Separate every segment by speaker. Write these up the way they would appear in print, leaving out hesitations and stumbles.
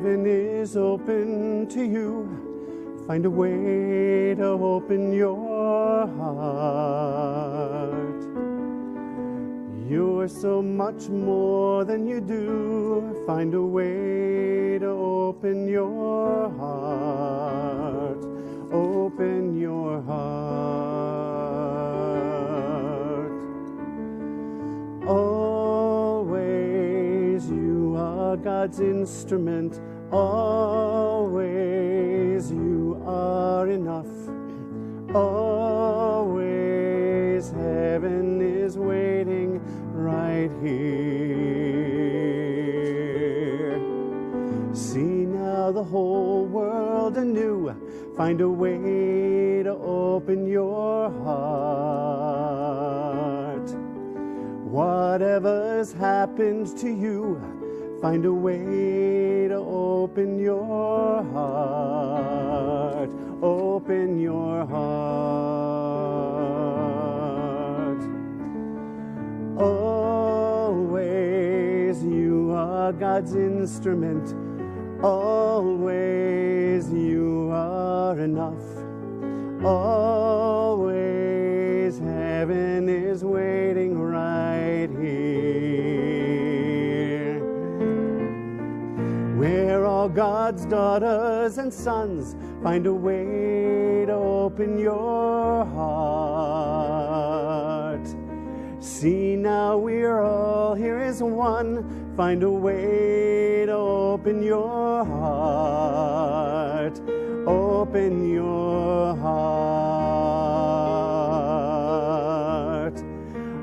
Speaker 1: heaven is open to you. Find a way to open your heart. You're so much more than you do. Find a way to open your heart. Open your heart. Always you are God's instrument. Always you are enough. Always heaven is waiting right here. See now the whole world anew. Find a way to open your heart. Whatever's happened to you, find a way to open your heart. Open your heart. Always you are God's instrument. Always you are enough. Always heaven is waiting right here. We're all God's daughters and sons. Find a way to open your heart. See now we're all here as one. Find a way to open your heart. Open your heart.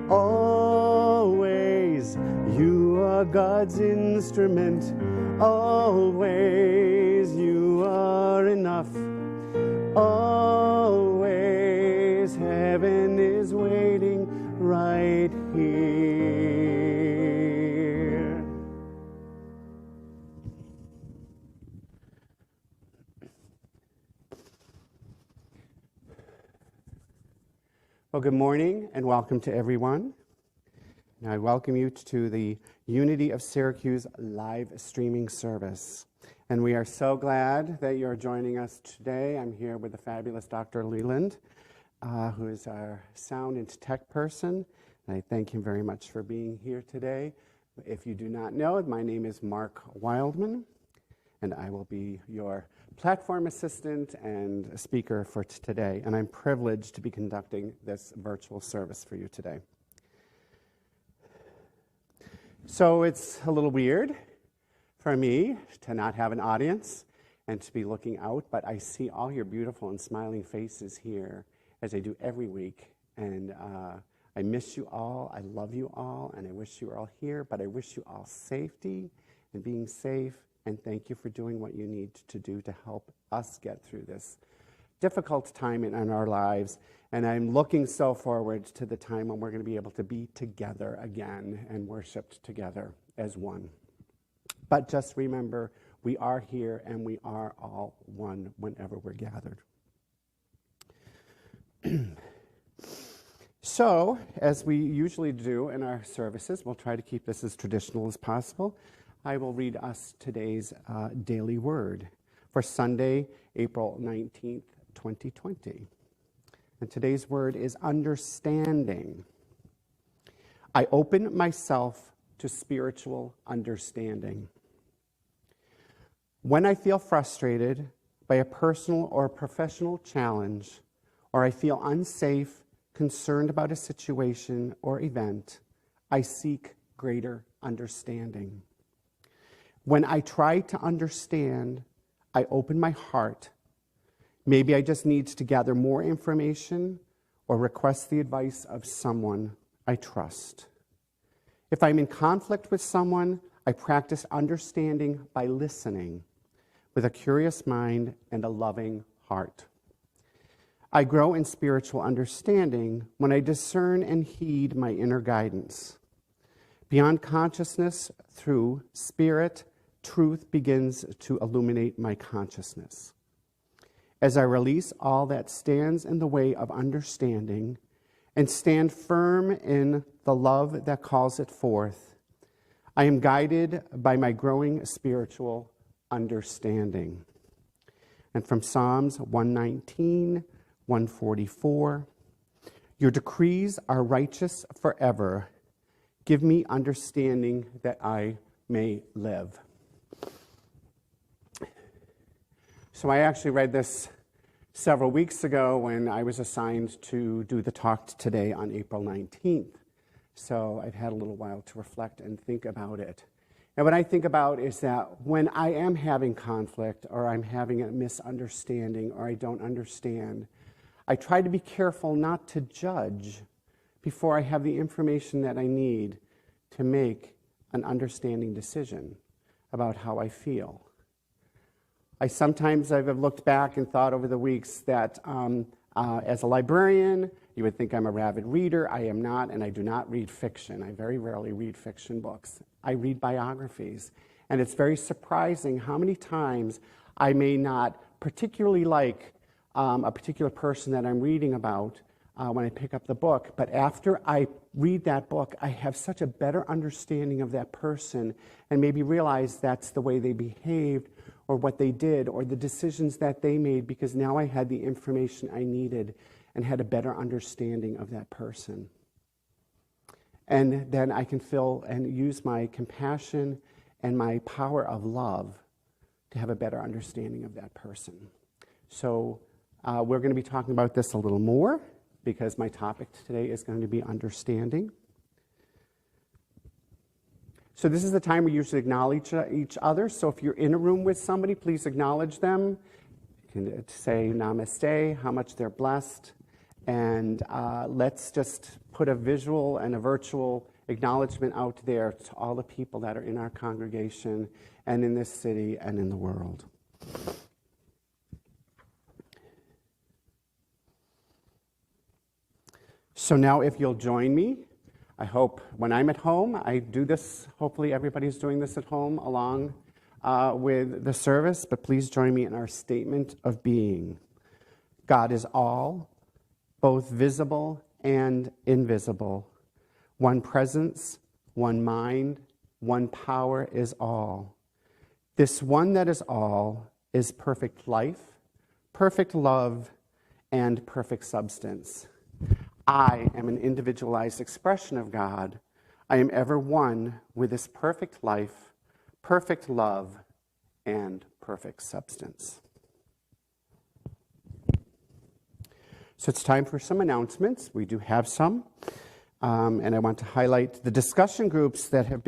Speaker 1: Always you are God's instrument. Always you are enough. Always heaven is waiting right here. Well, good morning and welcome to everyone. And I welcome you to the Unity of Syracuse live streaming service. And we are so glad that you're joining us today. I'm here with the fabulous Dr. Leland, who is our sound and tech person. And I thank him very much for being here today. If you do not know, my name is Marc Wildman, and I will be your platform assistant and speaker for today. And I'm privileged to be conducting this virtual service for you today. So it's a little weird for me to not have an audience and to be looking out, but I see all your beautiful and smiling faces here as I do every week. And I miss you all, I love you all, and I wish you were all here, but I wish you all safety and being safe, and thank you for doing what you need to do to help us get through this difficult time in our lives. And I'm looking so forward to the time when we're going to be able to be together again and worship together as one. But just remember, we are here and we are all one whenever we're gathered. So, as we usually do in our services, we'll try to keep this as traditional as possible. I will read us today's daily word for Sunday, April 19th, 2020. And today's word is understanding. I open myself to spiritual understanding. When I feel frustrated by a personal or professional challenge, or I feel unsafe, concerned about a situation or event, I seek greater understanding. When I try to understand, I open my heart. Maybe I just need to gather more information or request the advice of someone I trust. If I'm in conflict with someone, I practice understanding by listening with a curious mind and a loving heart. I grow in spiritual understanding when I discern and heed my inner guidance. Beyond consciousness, through spirit, truth begins to illuminate my consciousness. As I release all that stands in the way of understanding and stand firm in the love that calls it forth, I am guided by my growing spiritual understanding. And from Psalms 119, 144, your decrees are righteous forever. Give me understanding that I may live. So I actually read this several weeks ago when I was assigned to do the talk today on April 19th. So I've had a little while to reflect and think about it. And what I think about is that when I am having conflict or I'm having a misunderstanding or I don't understand, I try to be careful not to judge before I have the information that I need to make an understanding decision about how I feel. I've looked back and thought over the weeks that as a librarian, you would think I'm a rabid reader. I am not, and I do not read fiction. I very rarely read fiction books. I read biographies. And it's very surprising how many times I may not particularly like a particular person that I'm reading about when I pick up the book. But after I read that book, I have such a better understanding of that person and maybe realize that's the way they behaved or what they did or the decisions that they made, because now I had the information I needed and had a better understanding of that person. And then I can feel and use my compassion and my power of love to have a better understanding of that person. So we're going to be talking about this a little more because my topic today is going to be understanding. So this is the time we usually acknowledge each other. So if you're in a room with somebody, please acknowledge them. You can say namaste, how much they're blessed. And let's just put a visual and a virtual acknowledgement out there to all the people that are in our congregation and in this city and in the world. So now if you'll join me, I hope when I'm at home, I do this, hopefully everybody's doing this at home along with the service, but please join me in our statement of being. God is all, both visible and invisible. One presence, one mind, one power is all. This one that is all is perfect life, perfect love, and perfect substance. I am an individualized expression of God. I am ever one with this perfect life, perfect love, and perfect substance. So it's time for some announcements. We do have some. And I want to highlight the discussion groups that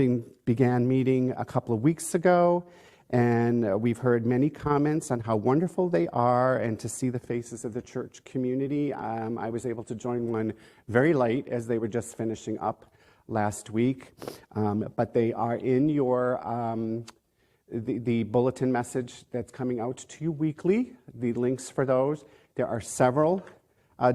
Speaker 1: began meeting a couple of weeks ago. And we've heard many comments on how wonderful they are and to see the faces of the church community. I was able to join one very late as they were just finishing up last week. But they are in your the bulletin message that's coming out to you weekly, the links for those. There are several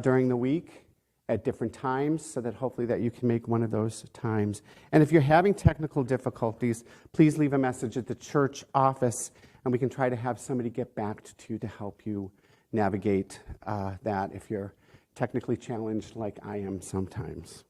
Speaker 1: during the week at different times, so that hopefully that you can make one of those times. And if you're having technical difficulties, please leave a message at the church office, and we can try to have somebody get back to you to help you navigate that if you're technically challenged like I am sometimes.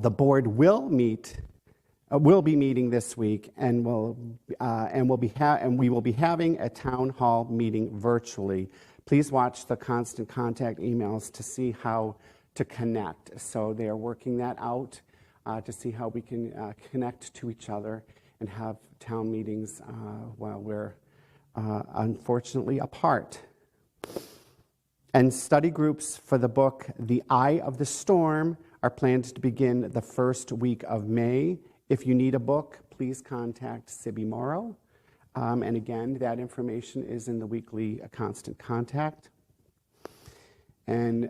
Speaker 1: The board will be meeting this week, and we will be having a town hall meeting virtually. Please watch the constant contact emails to see how to connect. So they are working that out to see how we can connect to each other and have town meetings while we're unfortunately apart. And study groups for the book The Eye of the Storm are planned to begin the first week of May. If you need a book, please contact Sibby Morrow. And again, that information is in the weekly constant contact. And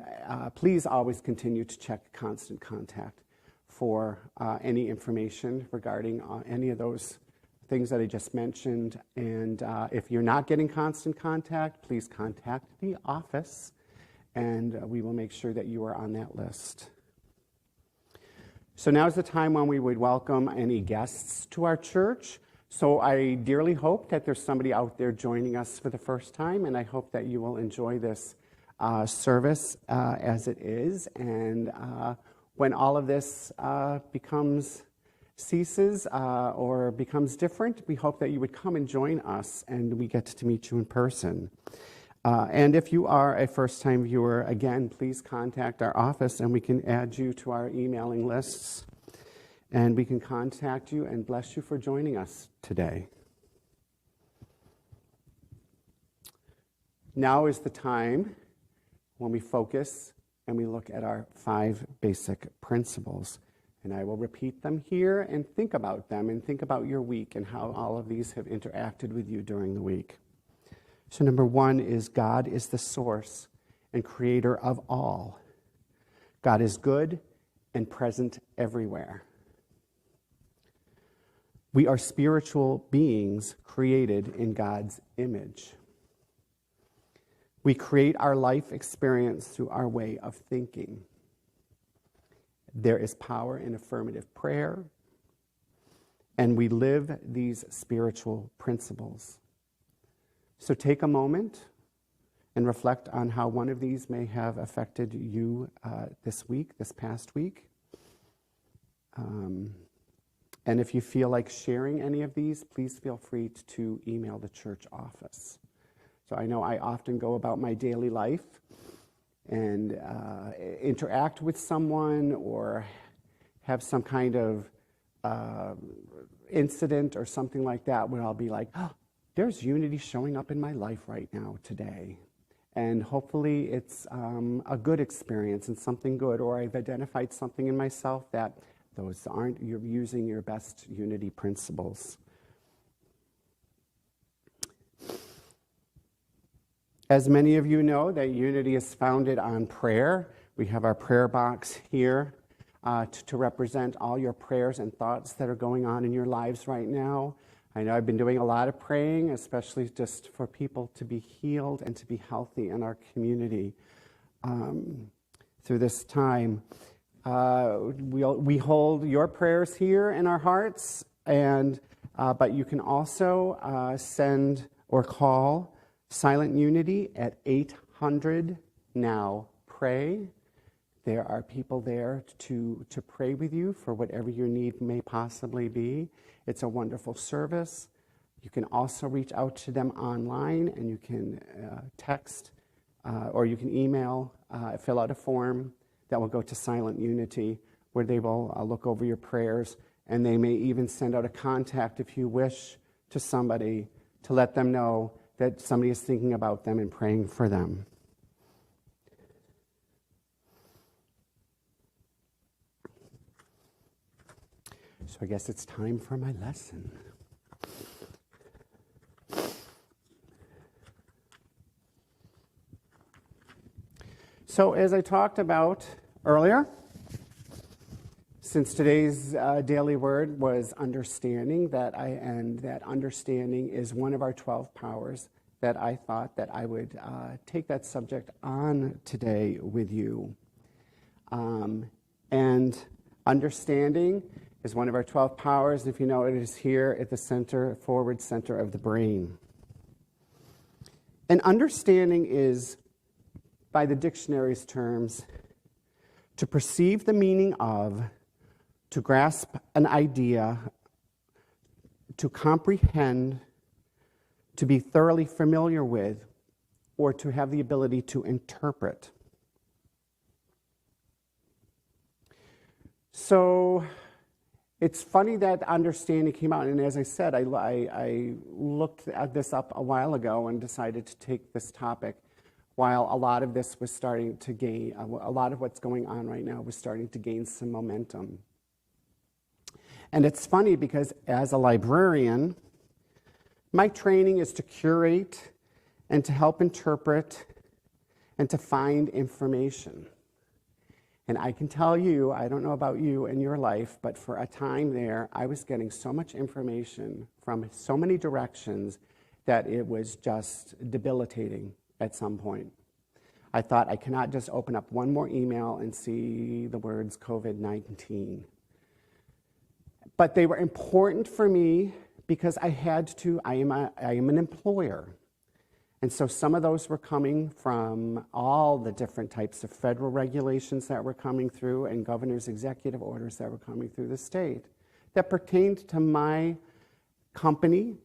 Speaker 1: please always continue to check constant contact for any information regarding any of those things that I just mentioned. And if you're not getting constant contact, please contact the office, and we will make sure that you are on that list. So now is the time when we would welcome any guests to our church. So I dearly hope that there's somebody out there joining us for the first time, and I hope that you will enjoy this service as it is. And when all of this becomes ceases or becomes different, we hope that you would come and join us and we get to meet you in person. And if you are a first-time viewer, again, please contact our office and we can add you to our emailing lists. And we can contact you and bless you for joining us today. Now is the time when we focus and we look at our 5 basic principles. And I will repeat them here and think about them and think about your week and how all of these have interacted with you during the week. So number 1 is God is the source and creator of all. God is good and present everywhere. We are spiritual beings created in God's image. We create our life experience through our way of thinking. There is power in affirmative prayer, and we live these spiritual principles. So take a moment and reflect on how one of these may have affected you this past week. And if you feel like sharing any of these, please feel free to email the church office. So I know I often go about my daily life and interact with someone or have some kind of incident or something like that where I'll be like, oh, there's unity showing up in my life right now today. And hopefully it's a good experience and something good, or I've identified something in myself that those aren't, you're using your best unity principles. As many of you know, that unity is founded on prayer. We have our prayer box here to represent all your prayers and thoughts that are going on in your lives right now. I know I've been doing a lot of praying, especially just for people to be healed and to be healthy in our community through this time. We hold your prayers here in our hearts, but you can also send or call Silent Unity at 800-NOW-PRAY. There are people there to pray with you for whatever your need may possibly be. It's a wonderful service. You can also reach out to them online, and you can text or you can email, fill out a form that will go to Silent Unity, where they will look over your prayers, and they may even send out a contact, if you wish, to somebody to let them know that somebody is thinking about them and praying for them. So I guess it's time for my lesson. So as I talked about earlier, since today's daily word was understanding, that understanding is one of our 12 powers, that I thought that I would take that subject on today with you. And understanding is one of our 12 powers. If you know, it is here at the forward center of the brain. And understanding is, by the dictionary's terms, to perceive the meaning of, to grasp an idea, to comprehend, to be thoroughly familiar with, or to have the ability to interpret. So it's funny that understanding came out, and as I said, I looked at this up a while ago and decided to take this topic while a lot of this was starting to gain, a lot of what's going on right now was starting to gain some momentum. And it's funny because as a librarian, my training is to curate and to help interpret and to find information. And I can tell you, I don't know about you and your life, but for a time there, I was getting so much information from so many directions that it was just debilitating at some point. I thought I cannot just open up one more email and see the words COVID-19. But they were important for me because I had to, I am an employer. And so some of those were coming from all the different types of federal regulations that were coming through and governor's executive orders that were coming through the state. that pertained to my company,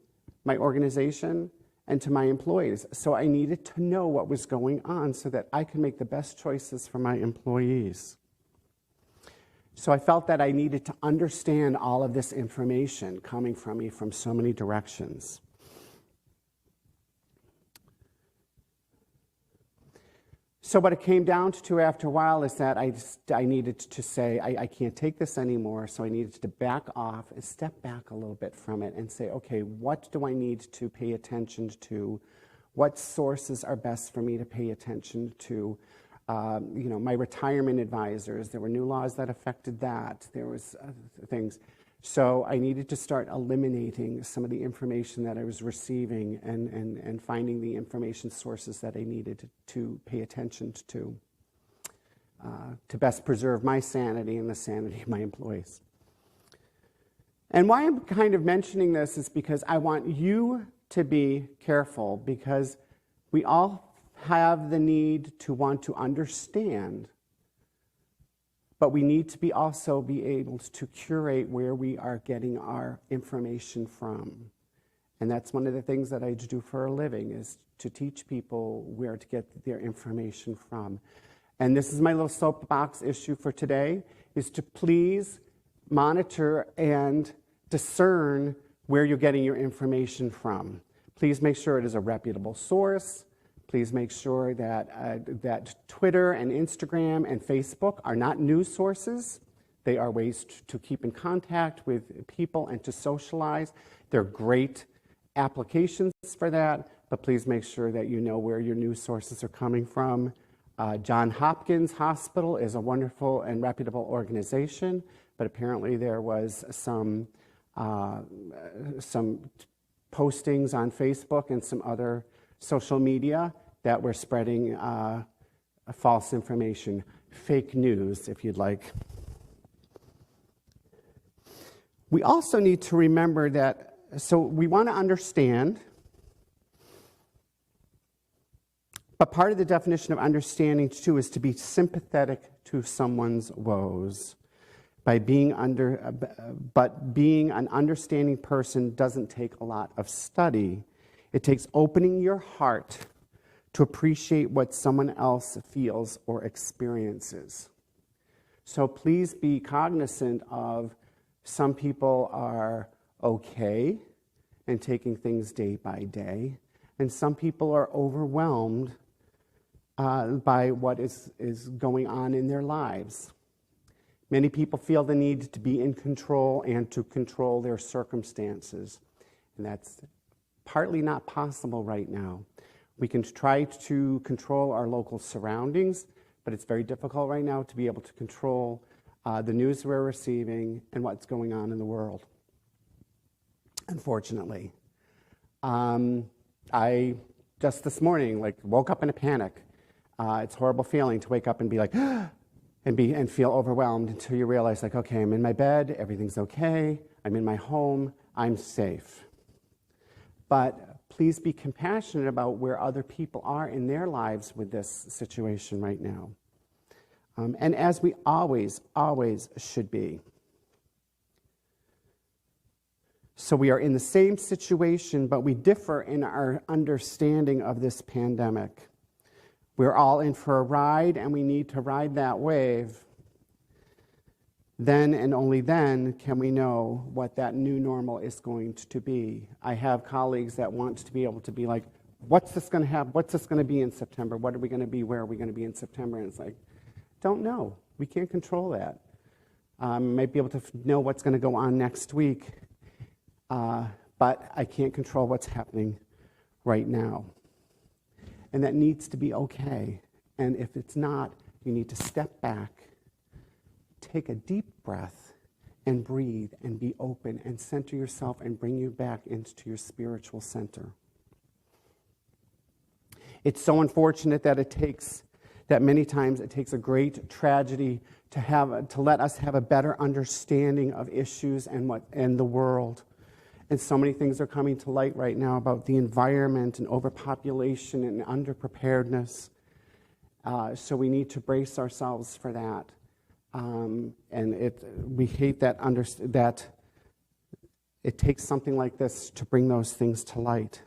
Speaker 1: my organization, and to my employees. So I needed to know what was going on so that I could make the best choices for my employees. So I felt that I needed to understand all of this information coming from me from so many directions. So what it came down to after a while is that I needed to say, I can't take this anymore, so I needed to back off and step back a little bit from it and say, okay, what do I need to pay attention to? What sources are best for me to pay attention to? My retirement advisors, there were new laws that affected that. There was things. So I needed to start eliminating some of the information that I was receiving and finding the information sources that I needed to pay attention to best preserve my sanity and the sanity of my employees. And why I'm kind of mentioning this is because I want you to be careful, because we all have the need to want to understand, but we need to also be able to curate where we are getting our information from. And that's one of the things that I do for a living, is to teach people where to get their information from. And this is my little soapbox issue for today, is to please monitor and discern where you're getting your information from. Please make sure it is a reputable source. Please make sure that Twitter and Instagram and Facebook are not news sources. They are ways to keep in contact with people and to socialize. They're great applications for that, but please make sure that you know where your news sources are coming from. Johns Hopkins Hospital is a wonderful and reputable organization, but apparently there was some postings on Facebook and some other social media that were spreading false information, fake news, if you'd like. We also need to remember that, so we want to understand, but part of the definition of understanding too is to be sympathetic to someone's woes. But being an understanding person doesn't take a lot of study. It takes opening your heart to appreciate what someone else feels or experiences. So please be cognizant of, some people are okay and taking things day by day, and some people are overwhelmed by what is going on in their lives. Many people feel the need to be in control and to control their circumstances, and that's partly not possible right now. We can try to control our local surroundings, but it's very difficult right now to be able to control the news we're receiving and what's going on in the world, unfortunately. I just this morning woke up in a panic. It's a horrible feeling to wake up and be like, and feel overwhelmed until you realize, okay, I'm in my bed, everything's okay, I'm in my home, I'm safe. But please be compassionate about where other people are in their lives with this situation right now. And as we always should be. So we are in the same situation, but we differ in our understanding of this pandemic. We're all in for a ride, and we need to ride that wave. Then and only then can we know what that new normal is going to be. I have colleagues that want to be able to be like, what's this going to have? What's this going to be in September? What are we going to be? Where are we going to be in September? And it's like, don't know. We can't control that. Might be able to know what's going to go on next week, but I can't control what's happening right now. And that needs to be okay. And if it's not, you need to step back, take a deep breath, and breathe, and be open, and center yourself, and bring you back into your spiritual center. It's so unfortunate that many times it takes a great tragedy to let us have a better understanding of issues and the world. And so many things are coming to light right now about the environment and overpopulation and underpreparedness. So we need to brace ourselves for that. And we hate that It takes something like this to bring those things to light.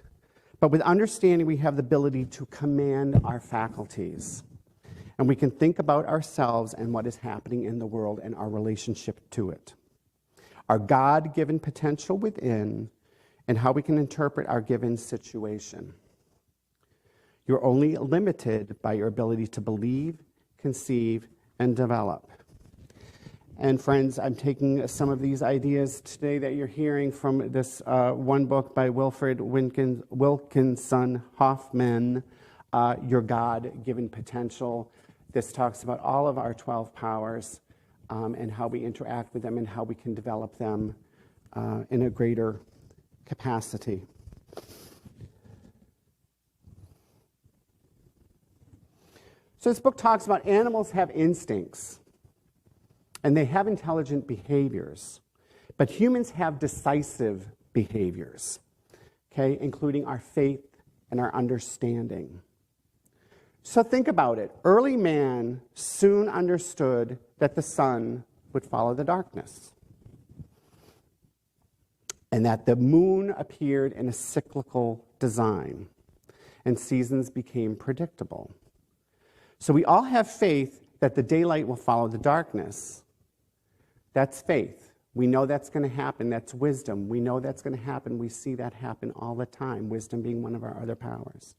Speaker 1: But with understanding, we have the ability to command our faculties. And we can think about ourselves and what is happening in the world and our relationship to it. Our God-given potential within and how we can interpret our given situation. You're only limited by your ability to believe, conceive, and develop. And friends, I'm taking some of these ideas today that you're hearing from this one book by Wilfred Wilkinson Hoffman, Your God-Given Potential. This talks about all of our 12 powers and how we interact with them and how we can develop them in a greater capacity. So this book talks about animals have instincts, and they have intelligent behaviors, but humans have decisive behaviors, okay, including our faith and our understanding. So think about it. Early man soon understood that the sun would follow the darkness, and that the moon appeared in a cyclical design, and seasons became predictable. So we all have faith that the daylight will follow the darkness. That's faith. We know that's going to happen. That's wisdom. We know that's going to happen. We see that happen all the time, wisdom being one of our other powers.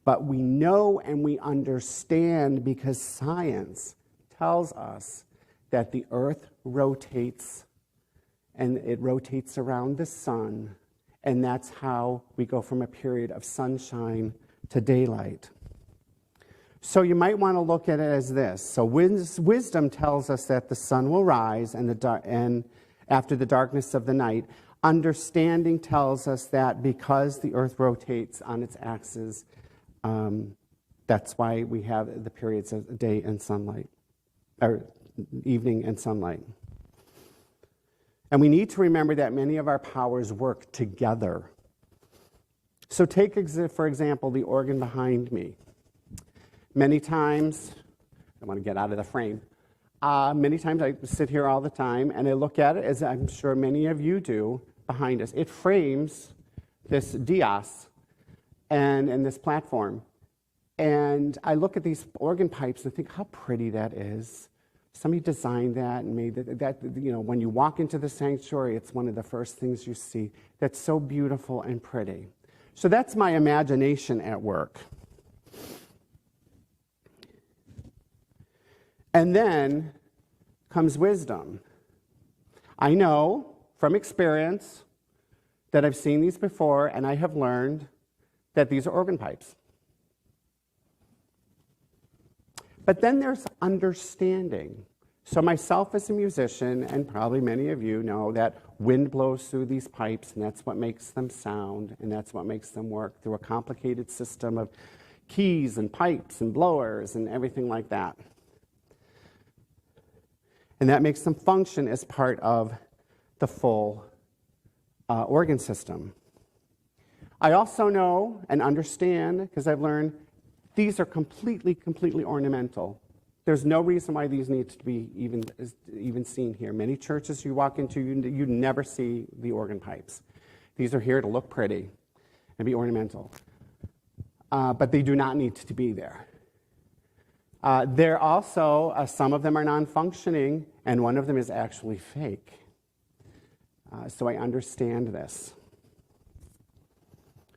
Speaker 1: But we know and we understand because science tells us that the earth rotates and it rotates around the sun, and that's how we go from a period of sunshine to daylight. So you might want to look at it as this. So wisdom tells us that the sun will rise and after the darkness of the night. Understanding tells us that because the earth rotates on its axis, that's why we have the periods of day and sunlight, or evening and sunlight. And we need to remember that many of our powers work together. So take, for example, the organ behind me. Many times, I want to get out of the frame, many times I sit here all the time and I look at it, as I'm sure many of you do, behind us. It frames this dais and this platform. And I look at these organ pipes and think how pretty that is. Somebody designed that and made that, you know, when you walk into the sanctuary, it's one of the first things you see. That's so beautiful and pretty. So that's my imagination at work. And then comes wisdom. I know from experience that I've seen these before, and I have learned that these are organ pipes. But then there's understanding. So myself as a musician, and probably many of you know that wind blows through these pipes, and that's what makes them sound, and that's what makes them work through a complicated system of keys and pipes and blowers and everything like that. And that makes them function as part of the full organ system. I also know and understand, because I've learned, these are completely ornamental. There's no reason why these need to be even seen here. Many churches you walk into, you never see the organ pipes. These are here to look pretty and be ornamental. But they do not need to be there. They're also, some of them are non-functioning, and one of them is actually fake. So I understand this.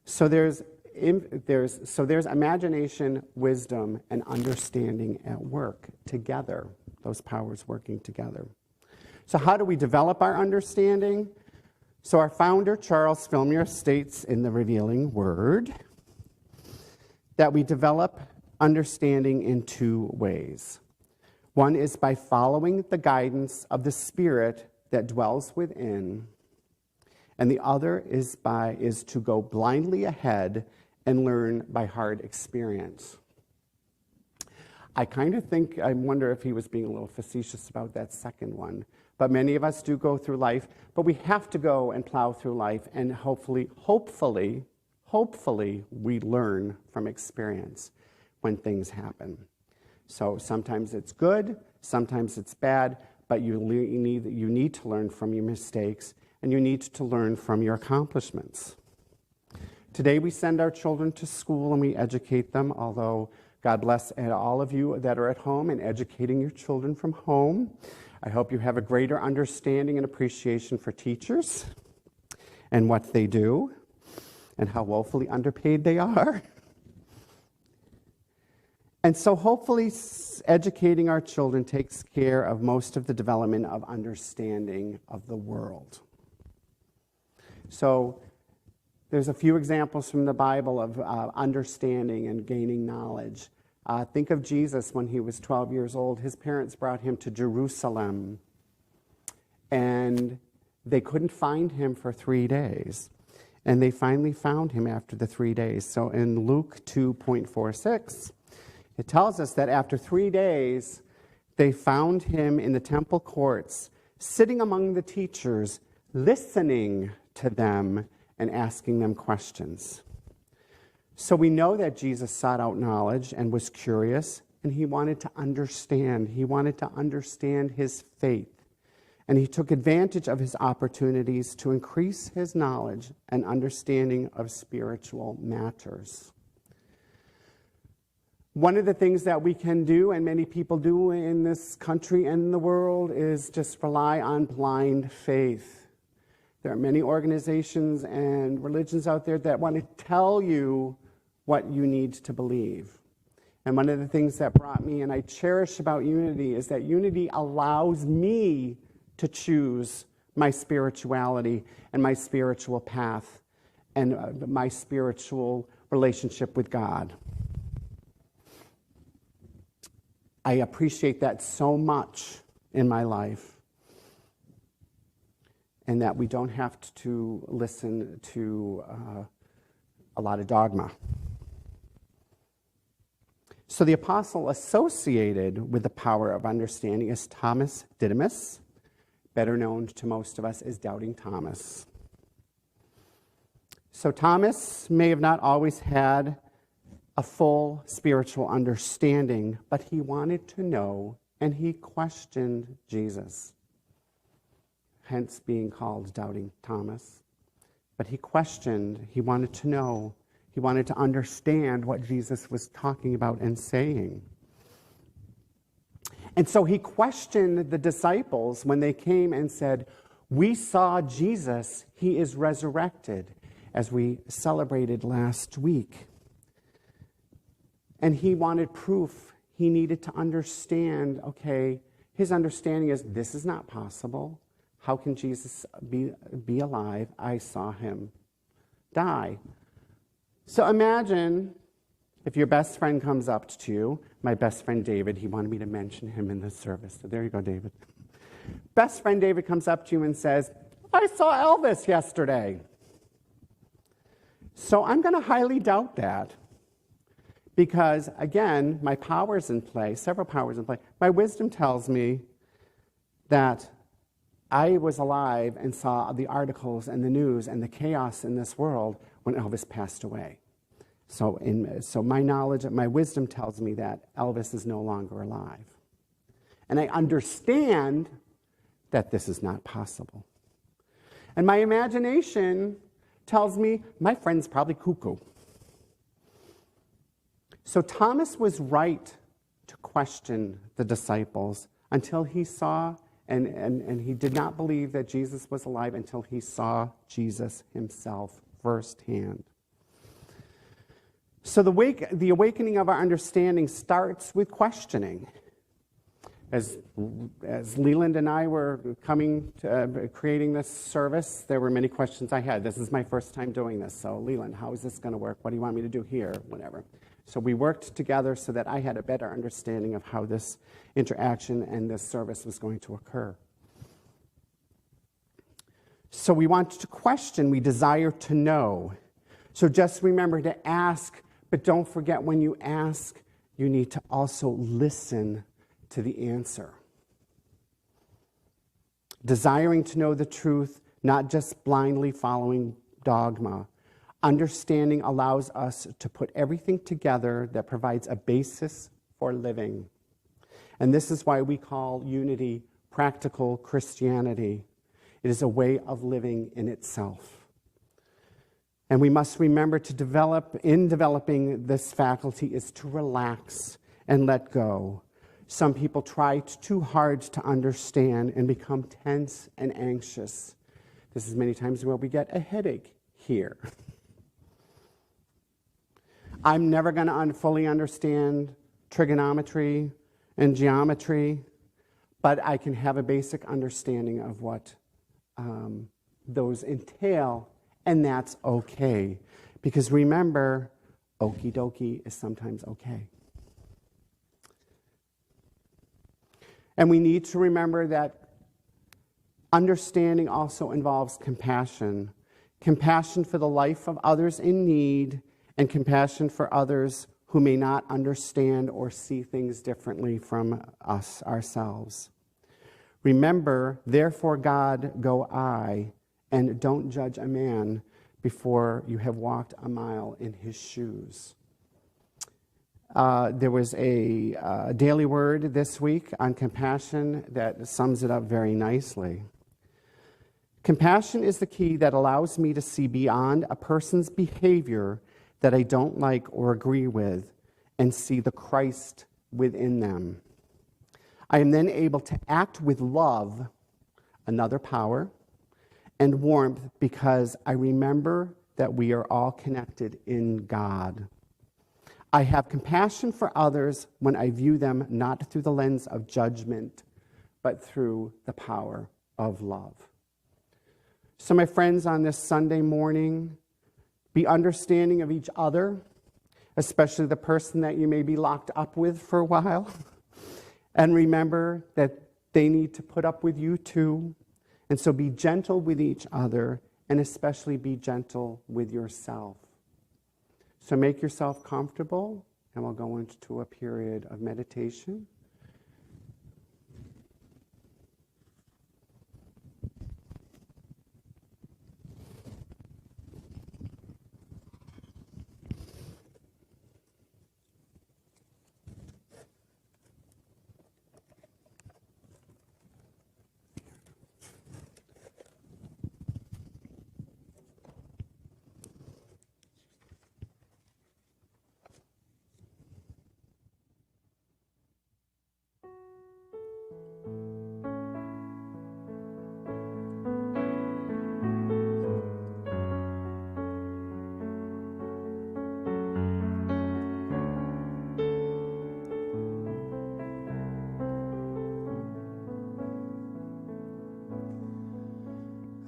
Speaker 1: So there's imagination, wisdom, and understanding at work together, those powers working together. So how do we develop our understanding? So our founder, Charles Filmer, states in The Revealing Word that we develop understanding in two ways. One is by following the guidance of the Spirit that dwells within, and the other is to go blindly ahead and learn by hard experience. I wonder if he was being a little facetious about that second one, but many of us do go through life, but we have to go and plow through life, and hopefully, we learn from experience when things happen. So sometimes it's good, sometimes it's bad, but you need to learn from your mistakes, and you need to learn from your accomplishments. Today we send our children to school and we educate them, although God bless all of you that are at home and educating your children from home. I hope you have a greater understanding and appreciation for teachers and what they do and how woefully underpaid they are. And so hopefully educating our children takes care of most of the development of understanding of the world. So there's a few examples from the Bible of understanding and gaining knowledge. Think of Jesus when he was 12 years old. His parents brought him to Jerusalem, and they couldn't find him for 3 days. And they finally found him after the 3 days. So in Luke 2:46, it tells us that after 3 days, they found him in the temple courts, sitting among the teachers, listening to them and asking them questions. So we know that Jesus sought out knowledge and was curious, and he wanted to understand. He wanted to understand his faith. And he took advantage of his opportunities to increase his knowledge and understanding of spiritual matters. One of the things that we can do, and many people do in this country and in the world, is just rely on blind faith. There are many organizations and religions out there that want to tell you what you need to believe. And one of the things that brought me and I cherish about Unity is that Unity allows me to choose my spirituality and my spiritual path and my spiritual relationship with God. I appreciate that so much in my life. And that we don't have to listen to a lot of dogma. So the apostle associated with the power of understanding is Thomas Didymus, better known to most of us as Doubting Thomas. So Thomas may have not always had a full spiritual understanding, but he wanted to know, and he questioned Jesus. Hence being called Doubting Thomas. But he questioned, he wanted to know, he wanted to understand what Jesus was talking about and saying. And so he questioned the disciples when they came and said, "We saw Jesus, he is resurrected," as we celebrated last week. And he wanted proof. He needed to understand, okay, his understanding is, this is not possible. How can Jesus be alive? I saw him die. So imagine if your best friend comes up to you, my best friend David, he wanted me to mention him in this service. So there you go, David. Best friend David comes up to you and says, "I saw Elvis yesterday." So I'm going to highly doubt that. Because, again, my power's in play, several powers in play. My wisdom tells me that I was alive and saw the articles and the news and the chaos in this world when Elvis passed away. So my knowledge, my wisdom tells me that Elvis is no longer alive. And I understand that this is not possible. And my imagination tells me my friend's probably cuckoo. So Thomas was right to question the disciples until he saw, and he did not believe that Jesus was alive until he saw Jesus himself firsthand. So the awakening of our understanding starts with questioning. As Leland and I were creating this service, there were many questions I had. This is my first time doing this. So Leland, how is this going to work? What do you want me to do here? Whatever. So we worked together so that I had a better understanding of how this interaction and this service was going to occur. So we want to question, we desire to know. So just remember to ask, but don't forget when you ask, you need to also listen to the answer. Desiring to know the truth, not just blindly following dogma. Understanding allows us to put everything together that provides a basis for living. And this is why we call Unity practical Christianity. It is a way of living in itself. And we must remember to developing this faculty is to relax and let go. Some people try too hard to understand and become tense and anxious. This is many times where we get a headache here. I'm never going to fully understand trigonometry and geometry, but I can have a basic understanding of what those entail, and that's okay. Because remember, okie dokie is sometimes okay. And we need to remember that understanding also involves compassion. Compassion for the life of others in need, and compassion for others who may not understand or see things differently from us ourselves. Remember, therefore God go I, and don't judge a man before you have walked a mile in his shoes. There was a daily word this week on compassion that sums it up very nicely. Compassion is the key that allows me to see beyond a person's behavior that I don't like or agree with and see the Christ within them. I am then able to act with love, another power, and warmth because I remember that we are all connected in God. I have compassion for others when I view them not through the lens of judgment, but through the power of love. So my friends, on this Sunday morning, be understanding of each other, especially the person that you may be locked up with for a while. And remember that they need to put up with you too. And so be gentle with each other, and especially be gentle with yourself. So make yourself comfortable, and we'll go into a period of meditation.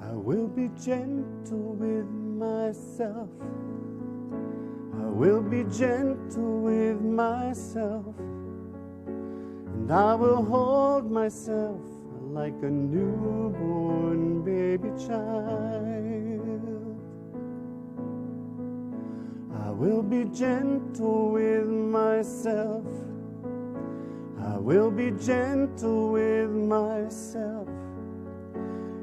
Speaker 1: I will be gentle with myself. I will be gentle with myself. And I will hold myself like a newborn baby child. I will be gentle with myself. I will be gentle with myself.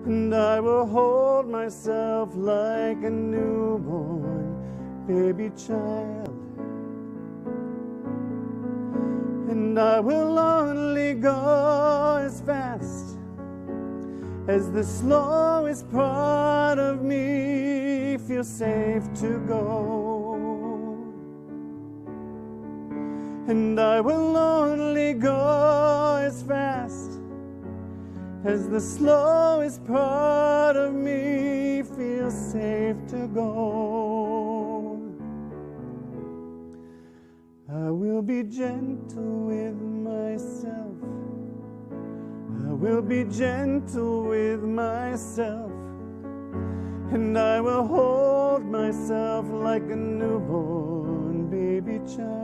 Speaker 1: And I will hold myself like a newborn baby child. And I will only go as fast as the slowest part of me feels safe to go. And I will only go as fast as the slowest part of me feels safe to go. I will be gentle with myself. I will be gentle with myself. And I will hold myself like a newborn baby child.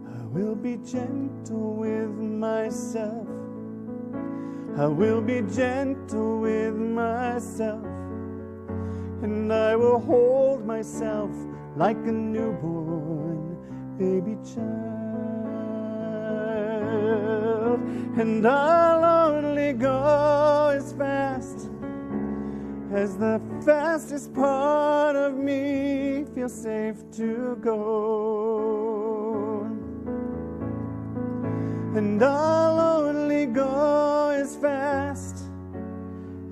Speaker 1: I will be gentle with myself. I will be gentle with myself. And I will hold myself like a newborn baby child. And I'll only go as fast as the fastest part of me feels safe to go. and I'll only go as fast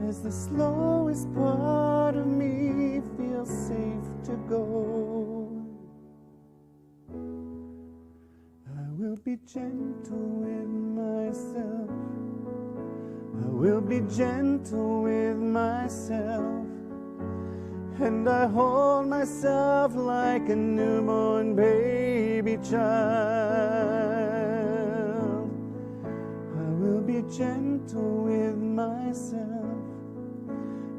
Speaker 1: as the slowest part of me feels safe to go. I will be gentle with myself. I will be gentle with myself. And I hold myself like a newborn baby child. I will be gentle with myself.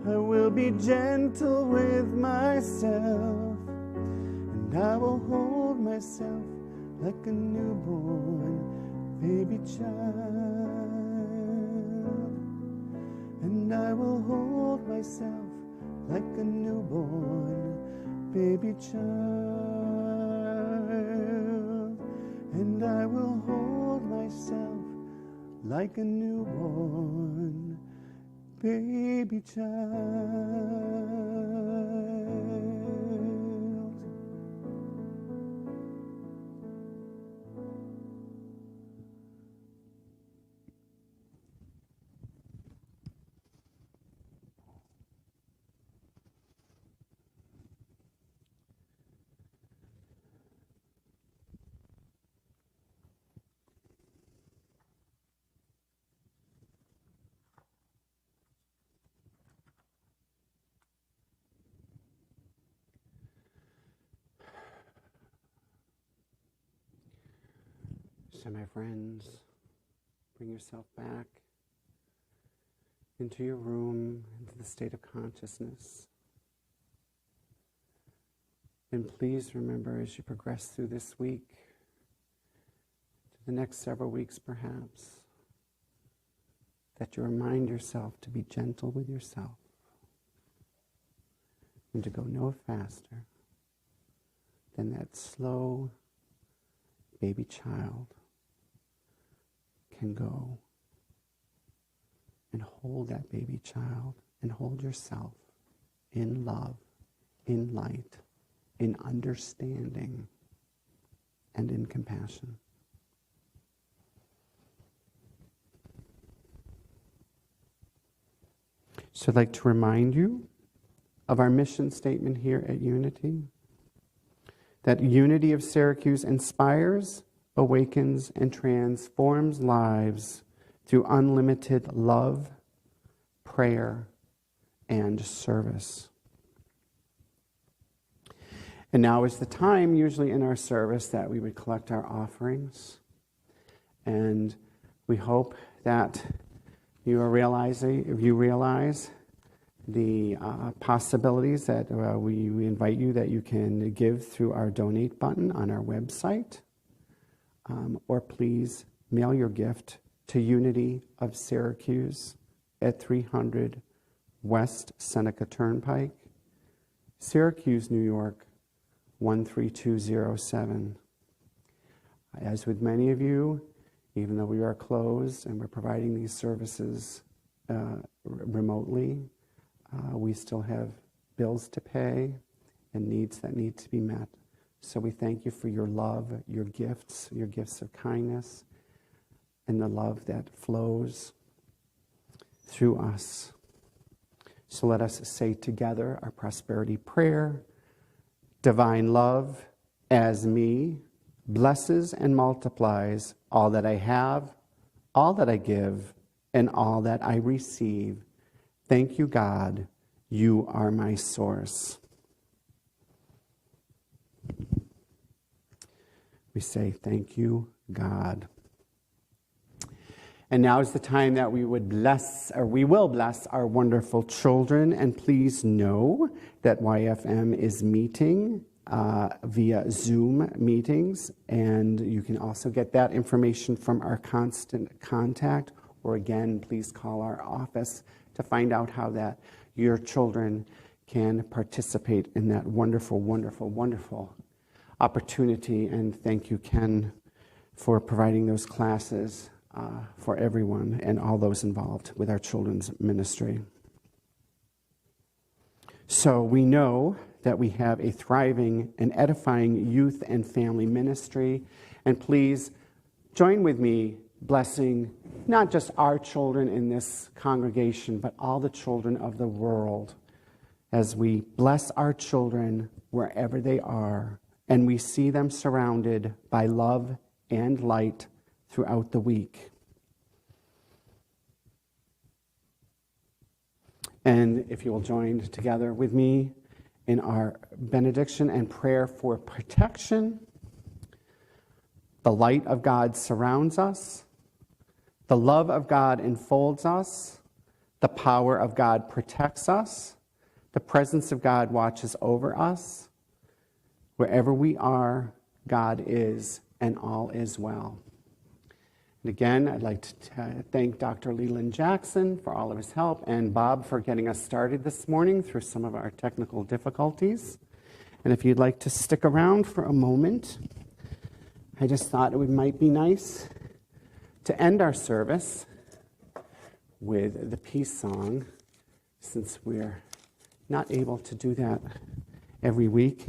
Speaker 1: I will be gentle with myself. And I will hold myself like a newborn baby child. And I will hold myself like a newborn baby child. And I will hold myself like a newborn baby child. So my friends, bring yourself back into your room, into the state of consciousness. And please remember, as you progress through this week, to the next several weeks perhaps, that you remind yourself to be gentle with yourself and to go no faster than that slow baby child can go, and hold that baby child and hold yourself in love, in light, in understanding, and in compassion. So I'd like to remind you of our mission statement here at Unity, that Unity of Syracuse inspires, awakens, and transforms lives through unlimited love, prayer, and service. And now is the time, usually in our service, that we would collect our offerings. And we hope that you realize the possibilities that we invite you that you can give through our donate button on our website. Or please mail your gift to Unity of Syracuse at 300 West Seneca Turnpike, Syracuse, New York, 13207. As with many of you, even though we are closed and we're providing these services remotely, we still have bills to pay and needs that need to be met. So we thank you for your love, your gifts of kindness, and the love that flows through us. So let us say together our prosperity prayer. Divine love, as me, blesses and multiplies all that I have, all that I give, and all that I receive. Thank you, God. You are my source. We say, thank you, God. And now is the time that we will bless our wonderful children. And please know that YFM is meeting via Zoom meetings. And you can also get that information from our constant contact. Or again, please call our office to find out how that your children can participate in that wonderful, wonderful, wonderful opportunity. And thank you, Ken, for providing those classes for everyone and all those involved with our children's ministry. So we know that we have a thriving and edifying youth and family ministry. And please join with me blessing not just our children in this congregation, but all the children of the world, as we bless our children wherever they are, and we see them surrounded by love and light throughout the week. And if you will join together with me in our benediction and prayer for protection. The light of God surrounds us. The love of God enfolds us. The power of God protects us. The presence of God watches over us. Wherever we are, God is, and all is well. And again, I'd like to thank Dr. Leland Jackson for all of his help, and Bob for getting us started this morning through some of our technical difficulties. And if you'd like to stick around for a moment, I just thought it might be nice to end our service with the peace song, since we're not able to do that every week.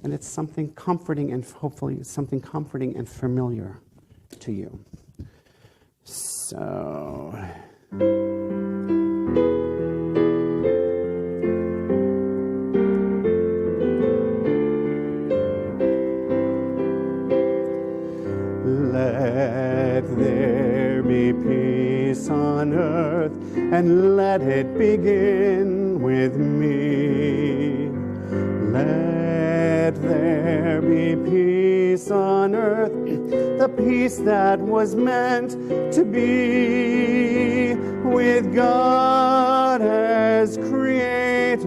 Speaker 1: And it's something comforting, and hopefully something comforting and familiar to you. So, let there be peace on earth, and let it begin with me. Let there be peace on earth, the peace that was meant to be, with God as creator,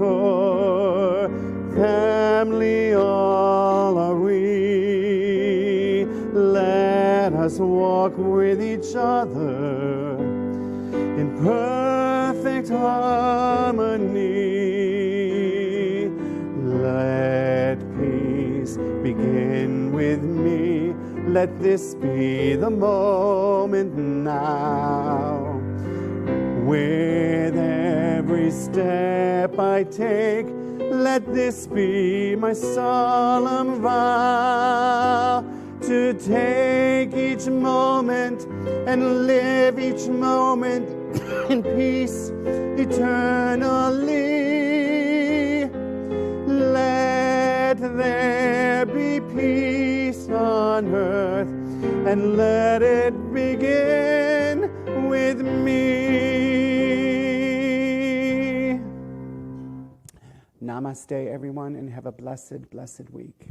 Speaker 1: family all are we. Let us walk with each other in perfect harmony. Let peace begin with me. Let this be the moment now. With every step I take, let this be my solemn vow, to take each moment and live each moment in peace eternally. Let there be peace on earth, and let it begin with me. Namaste, everyone, and have a blessed, blessed week.